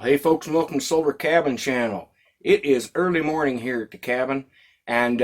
Hey folks, and welcome to Solar Cabin Channel. It is early morning here at the cabin, and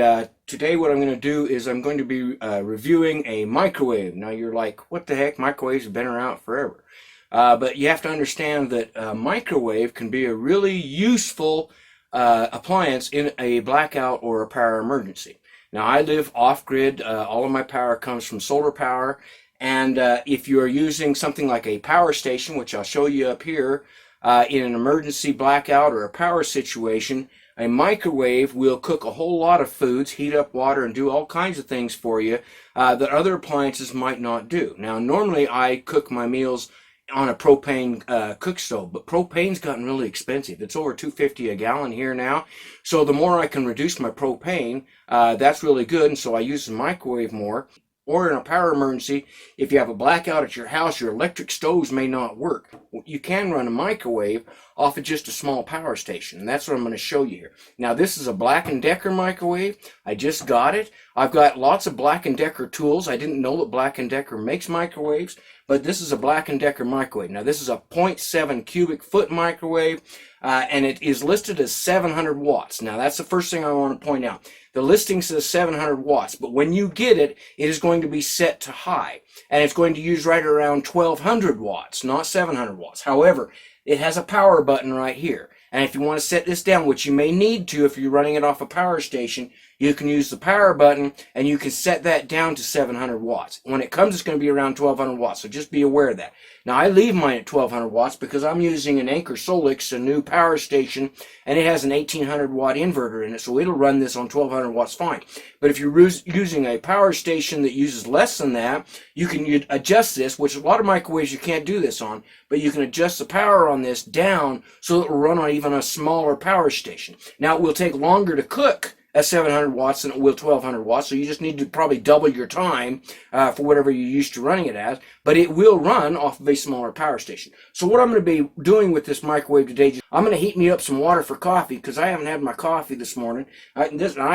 today what I'm going to do is I'm going to be reviewing a microwave. Now you're like, what the heck, microwaves have been around forever. But you have to understand that a microwave can be a really useful appliance in a blackout or a power emergency. Now I live off-grid, all of my power comes from solar power, and if you are using something like a power station, which I'll show you up here, in an emergency blackout or a power situation, a microwave will cook a whole lot of foods, heat up water, and do all kinds of things for you that other appliances might not do. Now, normally I cook my meals on a propane cook stove, but propane's gotten really expensive. It's over $2.50 a gallon here now. So the more I can reduce my propane, that's really good, and so I use the microwave more. Or in a power emergency, if you have a blackout at your house, your electric stoves may not work. You can run a microwave off of just a small power station, and that's what I'm going to show you here. Now, this is a Black & Decker microwave. I just got it. I've got lots of Black & Decker tools. I didn't know that Black & Decker makes microwaves, but this is a Black & Decker microwave. Now, this is a 0.7 cubic foot microwave, and it is listed as 700 watts. Now, that's the first thing I want to point out. The listing says 700 watts, but when you get it, it is going to be set to high, and it's going to use right around 1200 watts, not 700 watts. However, it has a power button right here, and if you want to set this down, which you may need to if you're running it off a power station, you can use the power button, and you can set that down to 700 watts. When it comes, it's going to be around 1200 watts, so just be aware of that. Now, I leave mine at 1200 watts because I'm using an Anchor Solix, a new power station, and it has an 1800 watt inverter in it, so it'll run this on 1200 watts fine. But if you're using a power station that uses less than that, you can adjust this, which a lot of microwaves you can't do this on, but you can adjust the power on this down so it will run on even a smaller power station. Now, it will take longer to cook at 700 watts than it will 1200 watts, so you just need to probably double your time for whatever you're used to running it as, but it will run off of a smaller power station. So what I'm going to be doing with this microwave today, I'm going to heat me up some water for coffee because I haven't had my coffee this morning. I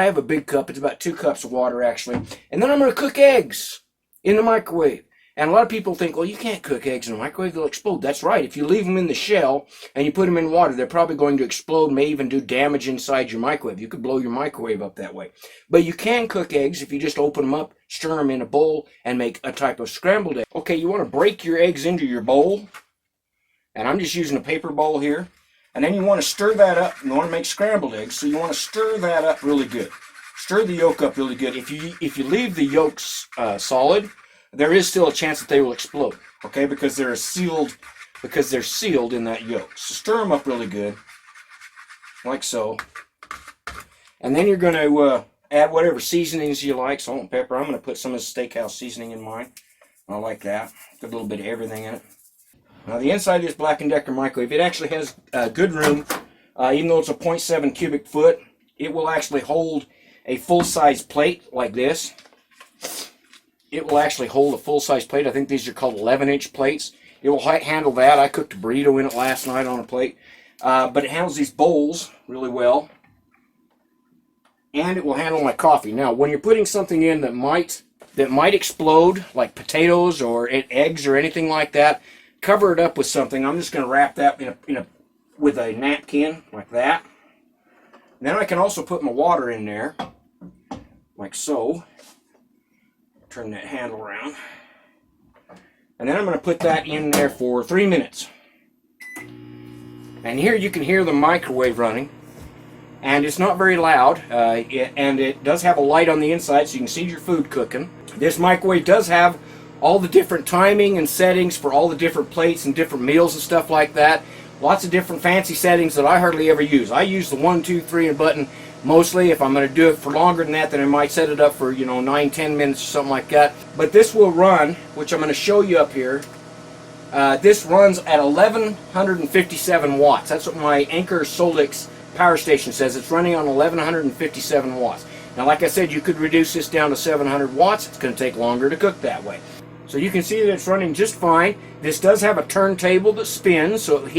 have a big cup, it's about 2 cups of water actually, and then I'm going to cook eggs in the microwave. And a lot of people think, well, you can't cook eggs in a microwave, they'll explode. That's right. If you leave them in the shell and you put them in water, they're probably going to explode, may even do damage inside your microwave. You could blow your microwave up that way. But you can cook eggs if you just open them up, stir them in a bowl, and make a type of scrambled egg. Okay, you want to break your eggs into your bowl. And I'm just using a paper bowl here. And then you want to stir that up. You want to make scrambled eggs, so you want to stir that up really good. Stir the yolk up really good. If you leave the yolks solid, there is still a chance that they will explode, okay, because they're sealed in that yolk. So stir them up really good, like so. And then you're going to add whatever seasonings you like, salt and pepper. I'm going to put some of the steakhouse seasoning in mine. I like that. Put a little bit of everything in it. Now the inside of this Black & Decker microwave, it actually has good room. Even though it's a 0.7 cubic foot, it will actually hold a full-size plate like this. It will actually hold a full-size plate. I think these are called 11-inch plates. It will handle that. I cooked a burrito in it last night on a plate. But it handles these bowls really well. And it will handle my coffee. Now, when you're putting something in that might explode, like potatoes or eggs or anything like that, cover it up with something. I'm just going to wrap that with a napkin like that. And then I can also put my water in there, like so. Turn that handle around. And then I'm going to put that in there for 3 minutes. And here you can hear the microwave running. And it's not very loud. And it does have a light on the inside so you can see your food cooking. This microwave does have all the different timing and settings for all the different plates and different meals and stuff like that. Lots of different fancy settings that I hardly ever use. I use the 1, 2, 3 and button mostly. If I'm going to do it for longer than that, then I might set it up for, 9, 10 minutes or something like that. But this will run, which I'm going to show you up here. This runs at 1157 watts. That's what my Anchor Solix power station says. It's running on 1157 watts. Now, like I said, you could reduce this down to 700 watts. It's going to take longer to cook that way. So you can see that it's running just fine. This does have a turntable that spins, so it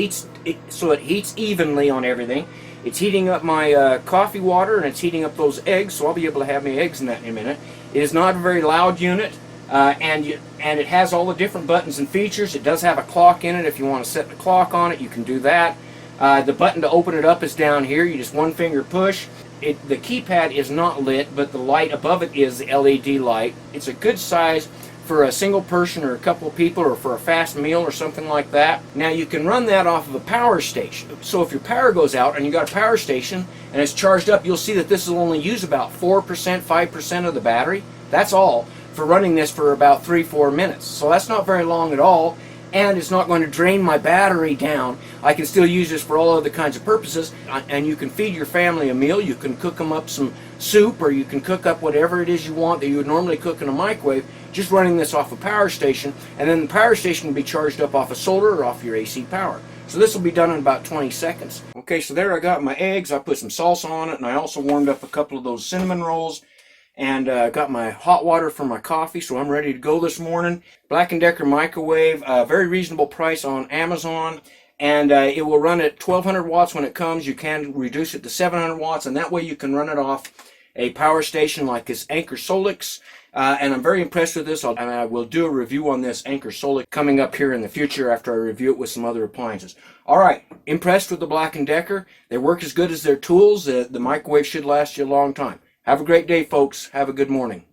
heats evenly on everything. It's heating up my coffee water, and it's heating up those eggs, so I'll be able to have my eggs in that in a minute. It is not a very loud unit, and it has all the different buttons and features. It does have a clock in it. If you want to set the clock on it, you can do that. The button to open it up is down here. You just one finger push. The keypad is not lit, but the light above it is the LED light. It's a good size for a single person or a couple of people, or for a fast meal or something like that. Now you can run that off of a power station. So if your power goes out and you got a power station and it's charged up, you'll see that this will only use about 4%, 5% of the battery. That's all for running this for about 3-4 minutes. So that's not very long at all, and it's not going to drain my battery down. I can still use this for all other kinds of purposes, and you can feed your family a meal. You can cook them up some soup, or you can cook up whatever it is you want that you would normally cook in a microwave, just running this off a power station, and then the power station will be charged up off of solar or off your AC power. So this will be done in about 20 seconds. Okay, so there I got my eggs. I put some salsa on it, and I also warmed up a couple of those cinnamon rolls, and got my hot water for my coffee, so I'm ready to go this morning. Black & Decker microwave, very reasonable price on Amazon, and it will run at 1200 watts when it comes. You can reduce it to 700 watts, and that way you can run it off a power station like this Anker Solix. And I'm very impressed with this, and I will do a review on this Anker Solix coming up here in the future after I review it with some other appliances. All right, impressed with the Black & Decker. They work as good as their tools. The microwave should last you a long time. Have a great day, folks. Have a good morning.